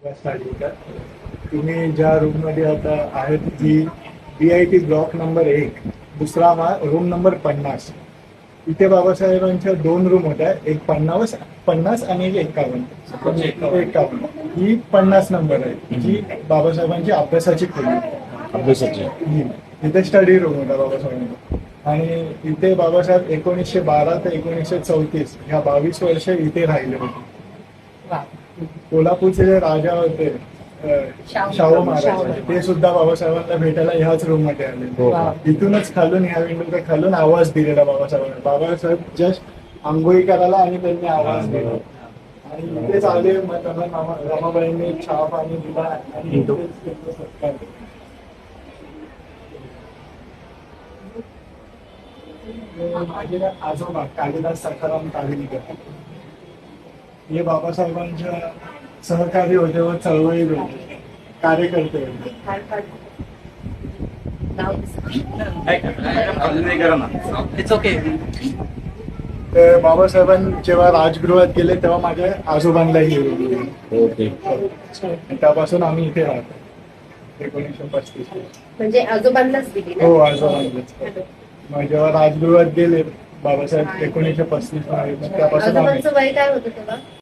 तुम्ही ज्या रूम मध्ये आता आहेत ती BIT ब्लॉक नंबर 1, दुसरा रूम नंबर 50. इथे बाबासाहेबांच्या 2 रूम होत्या, एक 50 आणि एक 51. ही 50 नंबर आहे, जी बाबासाहेबांची अभ्यासाची खोली. इथे स्टडी रूम होता बाबासाहेबांचा. आणि इथे बाबासाहेब 1912 ते 1934 ह्या 22 वर्ष इथे राहिले होते. कोल्हापूरचे जे राजा होते शाहू महाराज, ते सुद्धा बाबासाहेबांना भेटायला ह्याच रूम मध्ये आले. इथूनच खालून, ह्या विंडोच्या खालून आवाज दिलेला बाबासाहेबांना. बाबासाहेब जस्ट आंघोळी करायला आणि त्यांनी आवाज दिला आणि इथेच आले. मग त्यांना रमाबाईंनी चहा पाणी दिला आणि इथेच त्यांचा सत्कार केला. माझे आजोबा कालिदास सखाराम कालिदास हे बाबासाहेबांच्या सहकारी होते व चळवळी होते, कार्यकर्ते होते. तर बाबासाहेबांनी जेव्हा राजगृहात गेले तेव्हा माझ्या आजोबांनाही त्यापासून आम्ही इथे राहतो 1935. म्हणजे आजोबांनाच दिली ना? हो, आजोबांनाच. मग जेव्हा राजगृहात गेले बाबासाहेब 1935 मध्ये, त्यापासून आजोबांचं वय काय होतं तेव्हा?